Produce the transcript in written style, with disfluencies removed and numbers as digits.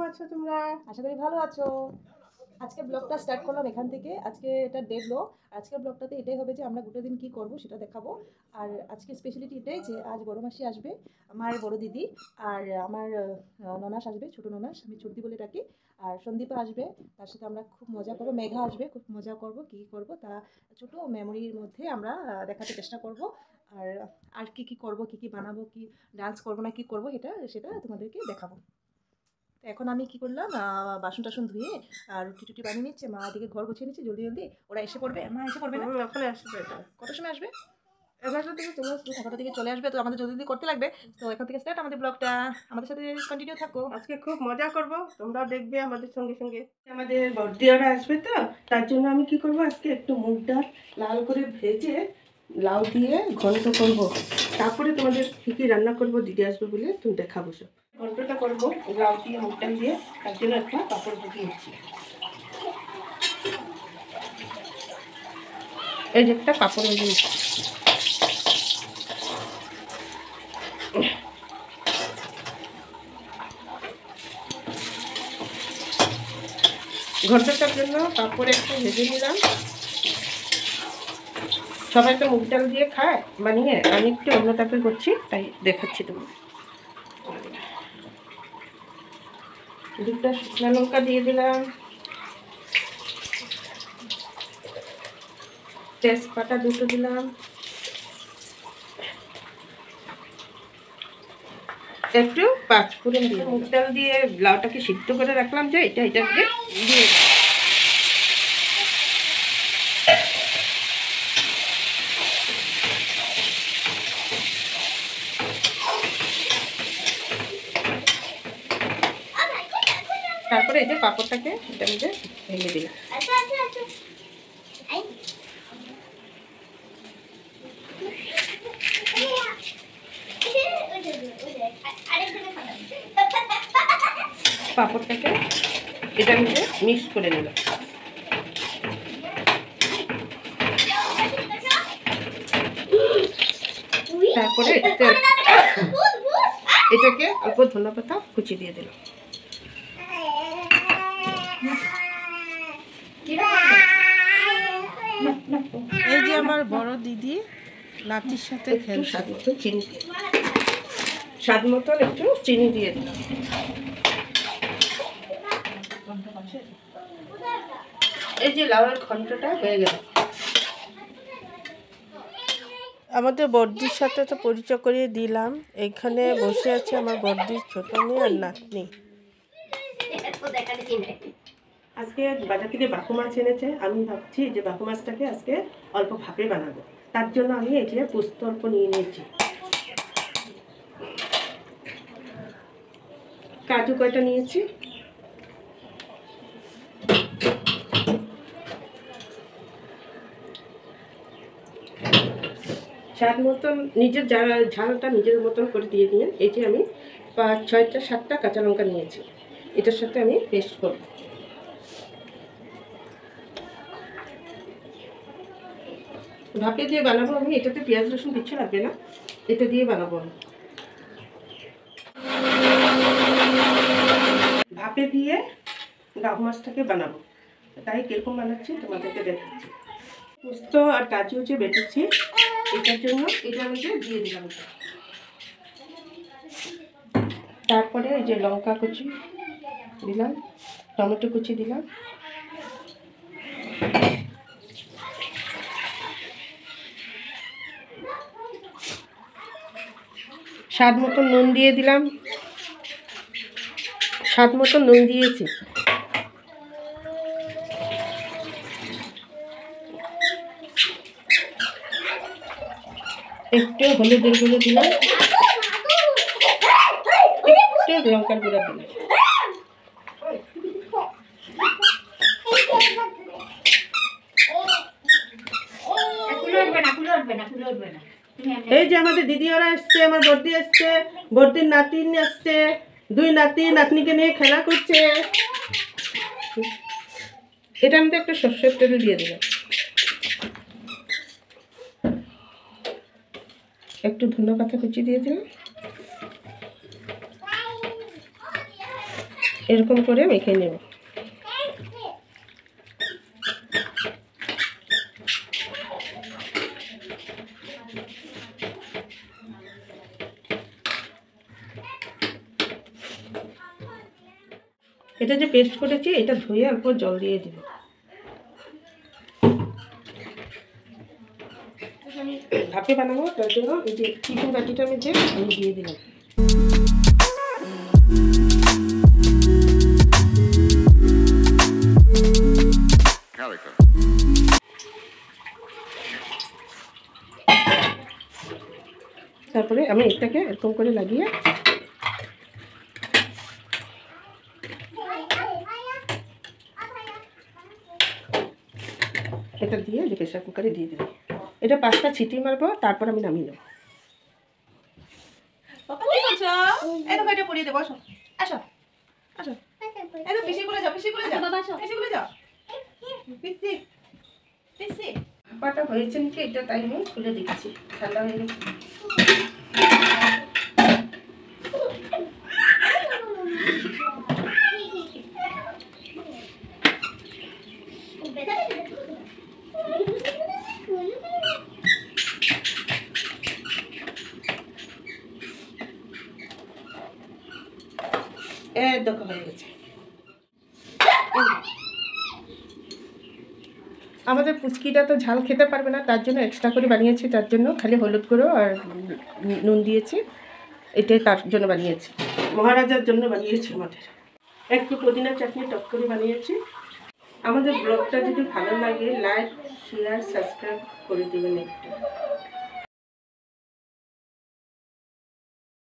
আছো তোমরা? আশা করি ভালো আছো। আজকে ব্লগটা স্টার্ট করলাম এখান থেকে। আজকে এটা ডে ব্লগ। আজকের ব্লগটাতে এটাই হবে যে আমরা গোটা দিন কি করব সেটা দেখাবো। আর আজকে স্পেশালিটি এটাই যে আজ বড় মাসি আসবে, আমার বড় দিদি, আর আমার ননাস আসবে, ছোট ননাস, আমি ছোটদি বলে ডাকি। আর সন্দীপা আসবে, তার সাথে আমরা খুব মজা করবো। মেঘা আসবে, খুব মজা করব। কি করব তা ছোট মেমোরির মধ্যে আমরা দেখাতে চেষ্টা করব। আর আর কি করব, কি বানাবো, কি ডান্স করবো না কি করব, সেটা তোমাদেরকে দেখাবো। তো এখন আমি কি করলাম, বাসন টাসন ধুয়ে রুটি টুটি বানিয়ে নিচ্ছে। মা এদিকে ঘর গুছিয়ে নিচ্ছে জলদি জলদি। ওরা এসে পড়বে। মা এসে পড়বে না? ওখানে আসবে এটা। কত সময় আসবে? 11টা থেকে চলে আসবে। 11টা থেকে চলে আসবে, তো আমাদের জলদি জলদি করতে লাগবে। তো এখন থেকে স্টার্ট আমাদের ব্লগটা। আমাদের সাথে কন্টিনিউ থাকো। আজকে খুব মজা করব, তোমরাও দেখবে আমাদের সঙ্গে সঙ্গে। আমাদের বড়দিয়ারা আসবে, তো তার জন্য আমি কি করব, আজকে একটু মুগ ডাল লাল করে ভেজে লাউ দিয়ে ঘন্ট করব। তারপরে তোমাদের কী কী রান্না করব দিদি আসবে বলে তুমি দেখাবো সব। ঘন্টটা করবো লাউ দিয়ে মুগ ডাল দিয়ে, তার জন্য একটা পাঁপড় ভেজে নিচ্ছি। এই যে একটা পাঁপড় ভেজে নিচ্ছি। ঘন্টাটার জন্য পাঁপড় একটু ভেজে নিলাম। সবাই তো মুগ ডাল দিয়ে খায় বানিয়ে, আমি একটু অন্য টাইপের করছি, তাই দেখাচ্ছি তোমার। দুটো শুকনো লঙ্কা দিয়ে দিলাম, তেজপাতা দুটো দিলাম, একটু পাঁচফোড়ন দিয়ে মুগ ডাল দিয়ে লাউটাকে সিদ্ধ করে রাখলাম, যে এটাকে দিয়ে তারপরে এই যে পাঁপড়টাকে এটা মধ্যে ভেঙে দিলাম। পাঁপড়টাকে এটার মধ্যে মিক্স করে নিলাম। তারপরে এটাকে অল্প ধনেপাতা কুচি দিয়ে দিলাম। এই যে আমার বড় দিদি নাতির সাথে খেলছে। স্বাদ মতন একটু চিনি দিয়ে দিলাম। এই যে লাউয়ের ঘন্টটা হয়ে গেল। আমাদের বড়দির সাথে তো পরিচয় করিয়ে দিলাম। এইখানে বসে আছে আমার বড়দির ছোট মেয়ে আর নাতনি। আজকে বাজার থেকে বাকু মাছ এনেছে, আমি ভাবছি যে বাকু মাছটাকে আজকে অল্প ভাপে বানাবো। তার জন্য আমি এখানে পোস্ত অল্প নিয়ে নিয়েছি, কাজু কয়টা নিয়েছি, স্বাদ মতন নিজের ঝালটা নিজের মতন করে দিয়ে নিয়ে এই যে আমি 5, 6টা 7টা কাঁচা লঙ্কা নিয়েছি, এটার সাথে আমি পেস্ট করব। ভাপে দিয়ে বানাবো আমি, এটাতে পেঁয়াজ রসুন কিছু লাগবে না, এটা দিয়ে বানাবো আমি। ভাপে দিয়ে লাউ মাছটাকে বানাবো, তাই কিরকম বানাচ্ছি তোমাদেরকে দেখাচ্ছি। পোস্ত আর কাজু যে বেটেছি এটার জন্য এটার মধ্যে দিয়ে দিলাম। তারপরে এই যে লঙ্কা কুচি দিলাম, টমেটো কুচি দিলাম, স্বাদ মতো নুন দিয়ে দিলাম, স্বাদ মতো নুন দিয়েছি, একটু হলুদের গুঁড়ো দিলাম, একটু লঙ্কার গুঁড়ো দিলাম। এই যে আমাদের দিদি ওরা এসছে, আমার বর্দি এসছে, বর্দির নাতিন আসছে, 2 নাতি নাতনিকে নিয়ে খেলা করছে। এটা মধ্যে একটু সর্ষের তেল দিয়ে দিলাম, একটু ধনেপাতা কুচি দিয়ে দিলাম, এরকম করে মেখে নেব। এটা যে পেস্ট করেছি এটা ধুয়ে অল্প জল দিয়ে দিব। আমি ভাপে বানাবো, তার জন্য এই যে চিকেন বাটিটার মধ্যে আমি দিয়ে দিলাম। তারপরে আমি এটাকে এরকম করে লাগিয়ে এটা দিয়ে যে প্রেসার কুকারে দিয়ে দিই। এটা 5টা সিটি মারবো, তারপর আমি নামিয়ে নেবো। পাপা কি করছো? এই দেখো এটা পরিয়ে দেবো, আসো আসো আসো, এই তো পিসি করে যাও, পিসি করে যাও বাবা, আসো পিসি করে যাও, পিসি পিসি। ভাপাটা হয়েছে নাকি এটা তাই আমি খুলে দিচ্ছি, ঠান্ডা হয়ে গেছে। দেখো হয়ে গেছে। আমাদের পুচকিটা তো ঝাল খেতে পারবে না, তার জন্য এক্সট্রা করে বানিয়েছি। তার জন্য খালি হলুদ গুঁড়ো আর নুন দিয়েছি, এটাই তার জন্য বানিয়েছি। মহারাজার জন্য বানিয়েছি। আমাদের একটু পুদিনা চাটনি টক করে বানিয়েছি। আমাদের ব্লগটা যদি ভালো লাগে লাইক শেয়ার সাবস্ক্রাইব করে দেবেন একটু।